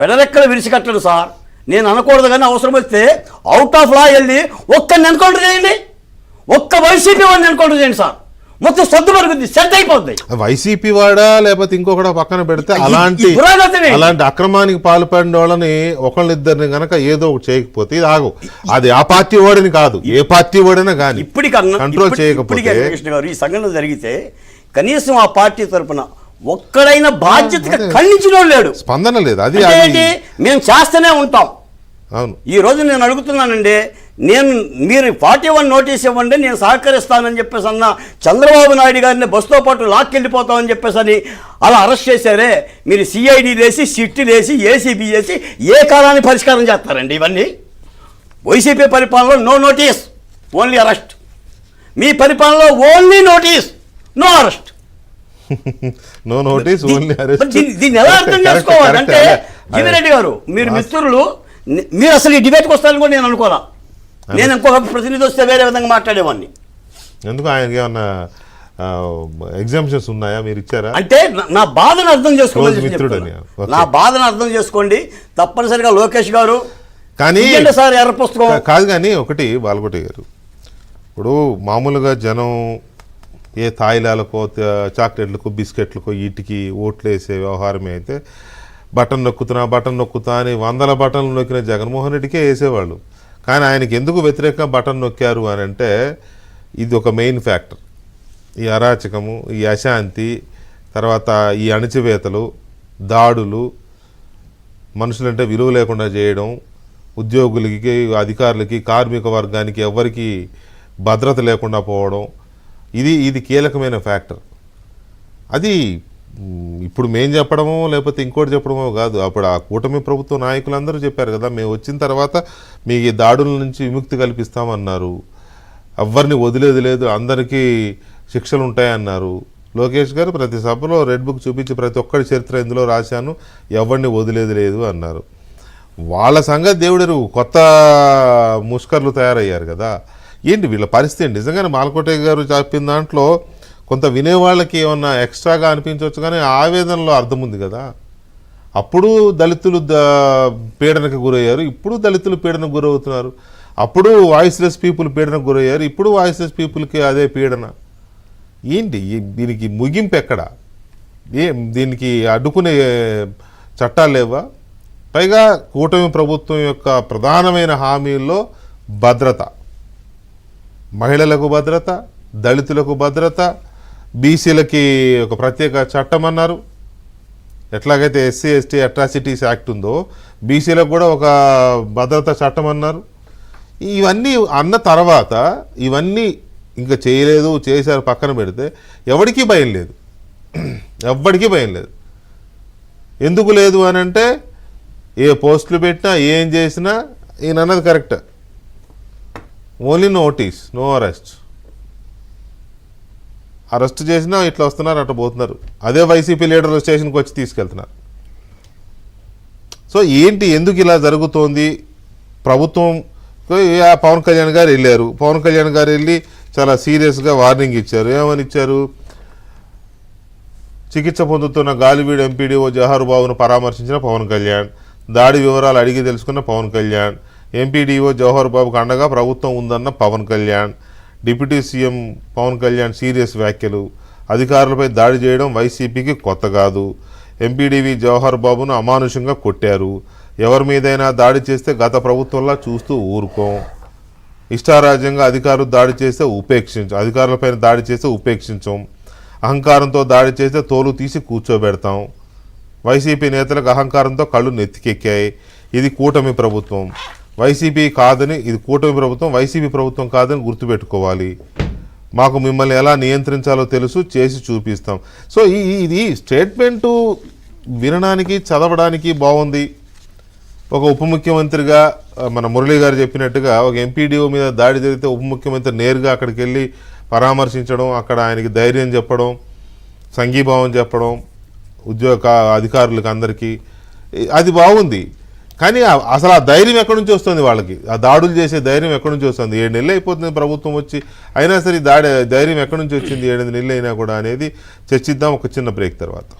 పెడరెక్కలు విరిచికట్టడు sir. నేను అనకూడదు కానీ అవసరం వస్తే అవుట్ ఆఫ్ లా వెళ్ళి ఒక్కరిని ఎన్కౌంటర్ చేయండి, ఒక్క వైసీపీ వాడిని ఎన్కౌంటర్ చేయండి సార్, మొత్తం సద్దు పరుగుద్ది, సెట్ అయిపోద్ది. వైసీపీ వాడా లేకపోతే ఇంకొకటి పక్కన పెడితే అలాంటి అక్రమానికి పాల్పడిన వాళ్ళని ఒకళ్ళిద్దరిని గనక ఏదో ఒకటి చేయకపోతే ఇది ఆగు. అది ఆ పార్టీ వాడిని కాదు, ఏ పార్టీ వాడైనా కానీ కంట్రోల్ చేయకపోతే కృష్ణ గారు ఈ సంఘటన జరిగితే కనీసం ఆ పార్టీ తరఫున ఒక్కడైనా బాధ్యతగా ఖండించిన లేడు, స్పందన లేదు. అది మేము చేస్తూనే ఉంటాం. అవును, ఈ రోజు నేను అడుగుతున్నానండి, మీరు 41 నోటీస్ ఇవ్వండి, నేను సహకరిస్తానని చెప్పేసి అన్న చంద్రబాబు నాయుడు గారిని బస్సుతో పాటు లాక్కెళ్ళిపోతామని చెప్పేసి అని అలా అరెస్ట్ చేశారే, మీరు సిఐడి వేసి సిట్టు వేసి ఏసీబీ వేసి ఏ కాలాన్ని పరిష్కారం చేస్తారండి? ఇవన్నీ వైసీపీ పరిపాలనలో నో నోటీస్ ఓన్లీ అరెస్ట్, మీ పరిపాలనలో only notice no arrest. No notice only arrest. దీన్ని ఎలా అర్థం చేసుకోవాలి అంటే జీవిరెడ్డి గారు, మీరు మిత్రులు, మీరు అసలు ఈ డిబేట్కి వస్తారని కూడా నేను అనుకోవాలా. నేను ఇంకొక ప్రతినిధి వస్తే వేరే విధంగా మాట్లాడేవాడిని. ఎందుకు ఆయనకి ఏమన్నా ఎగ్జామ్షన్స్ ఉన్నాయా, మీరు ఇచ్చారా? అంటే నా బాధను అర్థం చేసుకోండి, నా బాధను అర్థం చేసుకోండి తప్పనిసరిగా. లోకేష్ గారు కానీ సార్ ఎర్ర పుస్తకం కాదు కానీ ఒకటి బాలకోటి గారు, ఇప్పుడు మామూలుగా జనం ఏ తాయిలాలకో చాక్లెట్లకు బిస్కెట్లకు వీటికి ఓట్లు వేసే వ్యవహారమే అయితే బటన్ నొక్కుతా అని 100 బటన్లు నొక్కిన జగన్మోహన్ రెడ్డికే వేసేవాళ్ళు. కానీ ఆయనకి ఎందుకు వ్యతిరేకంగా బటన్ నొక్కారు అని అంటే ఇది ఒక మెయిన్ ఫ్యాక్టర్. ఈ అరాచకము, ఈ అశాంతి, తర్వాత ఈ అణచివేతలు, దాడులు, మనుషులంటే విలువ లేకుండా చేయడం, ఉద్యోగులకి, అధికారులకి, కార్మిక వర్గానికి ఎవరికి భద్రత లేకుండా పోవడం, ఇది కీలకమైన ఫ్యాక్టర్. అది ఇప్పుడు మేం చెప్పడమో లేకపోతే ఇంకోటి చెప్పడమో కాదు, అప్పుడు ఆ కూటమి ప్రభుత్వ నాయకులందరూ చెప్పారు కదా, మేము వచ్చిన తర్వాత మీకు ఈ దాడుల నుంచి విముక్తి కల్పిస్తామన్నారు, ఎవరిని వదిలేది లేదు, అందరికీ శిక్షలు ఉంటాయన్నారు. లోకేష్ గారు ప్రతి సభలో రెడ్ బుక్ చూపించి ప్రతి ఒక్కరి చరిత్ర ఇందులో రాశాను, ఎవరిని వదిలేది లేదు అన్నారు. వాళ్ళ సంగతి దేవుడెరు, కొత్త ముష్కర్లు తయారయ్యారు కదా. ఏంటి వీళ్ళ పరిస్థితి? నిజంగానే మాలకోటే గారు చెప్పిన దాంట్లో కొంత వినేవాళ్ళకి ఏమన్నా ఎక్స్ట్రాగా అనిపించవచ్చు, కానీ ఆవేదనలో అర్థం ఉంది కదా. అప్పుడు దళితులు పీడనకు గురయ్యారు, ఇప్పుడు దళితులు పీడనకు గురవుతున్నారు. అప్పుడు వాయిస్లెస్ పీపుల్ పీడనకు గురయ్యారు, ఇప్పుడు వాయిస్లెస్ పీపుల్కి అదే పీడన. ఏంటి దీనికి ముగింపు ఎక్కడ? దీనికి అడ్డుకునే చట్టాలు లేవా? పైగా కూటమి ప్రభుత్వం యొక్క ప్రధానమైన హామీల్లో భద్రత, మహిళలకు భద్రత, దళితులకు భద్రత, బీసీలకి ఒక ప్రత్యేక చట్టం అన్నారు. ఎట్లాగైతే ఎస్సీ ఎస్టీ అట్రాసిటీస్ యాక్ట్ ఉందో బీసీలకు కూడా ఒక భద్రతా చట్టం అన్నారు. ఇవన్నీ అన్న తర్వాత ఇవన్నీ ఇంకా చేయలేదు, చేశారు పక్కన పెడితే ఎవరికీ భయం లేదు, ఎవ్వడికి భయం లేదు. ఎందుకు లేదు అని అంటే ఏ పోస్టులు పెట్టినా ఏం చేసినా ఈయన అన్నది correct, only notice no arrest. Arrest చేసినా ఇట్లా వస్తున్నారు, అట్లా పోతున్నారు. అదే వైసీపీ లీడర్లు స్టేషన్కి వచ్చి తీసుకెళ్తున్నారు. సో ఏంటి, ఎందుకు ఇలా జరుగుతోంది? ప్రభుత్వం పవన్ కళ్యాణ్ గారు వెళ్ళారు, పవన్ కళ్యాణ్ గారు వెళ్ళి చాలా సీరియస్గా వార్నింగ్ ఇచ్చారు. ఏమని ఇచ్చారు? చికిత్స పొందుతున్న గాలివీడు ఎంపీడీఓ జవహర్ బాబును పరామర్శించిన పవన్ కళ్యాణ్, దాడి వివరాలు అడిగి తెలుసుకున్న పవన్ కళ్యాణ్, ఎంపీడీఓ జవహర్ బాబుకు అండగా ప్రభుత్వం ఉందన్న Pawan Kalyan, deputy CM Pawan Kalyan serious వ్యాఖ్యలు, అధికారులపై దాడి చేయడం వైసీపీకి కొత్త కాదు, ఎంపీడీవీ జవహర్ బాబును అమానుషంగా కొట్టారు, ఎవరి మీదైనా దాడి చేస్తే గత ప్రభుత్వంలా చూస్తూ ఊరుకోం, ఇష్టారాజ్యంగా అధికారులపైన దాడి చేస్తే ఉపేక్షించం, అహంకారంతో దాడి చేస్తే తోలు తీసి కూర్చోబెడతాం, వైసీపీ నేతలకు అహంకారంతో కళ్ళు నెత్తికెక్కాయి, ఇది కూటమి ప్రభుత్వం, ఇది కూటమి ప్రభుత్వం, వైసీపీ ప్రభుత్వం కాదని గుర్తుపెట్టుకోవాలి, మాకు మిమ్మల్ని ఎలా నియంత్రించాలో తెలుసు, చేసి చూపిస్తాం. సో ఇది స్టేట్మెంటు వినడానికి చదవడానికి బాగుంది. ఒక ఉప ముఖ్యమంత్రిగా మన మురళీ గారు చెప్పినట్టుగా ఒక ఎంపీడీఓ మీద దాడి జరిగితే ఉప ముఖ్యమంత్రి నేరుగా అక్కడికి వెళ్ళి పరామర్శించడం, అక్కడ ఆయనకి ధైర్యం చెప్పడం, సంఘీభావం చెప్పడం అధికారులకు అందరికీ, అది బాగుంది. కానీ అసలు ఆ ధైర్యం ఎక్కడి నుంచి వస్తుంది వాళ్ళకి? ఆ దాడులు చేసే ధైర్యం ఎక్కడి నుంచి వస్తుంది? 7 నెలలు అయిపోతుంది ప్రభుత్వం వచ్చి, అయినా సరే ధైర్యం ఎక్కడి నుంచి వచ్చింది 7 నెలలు అయినా కూడా అనేది చర్చిద్దాం ఒక చిన్న బ్రేక్ తర్వాత.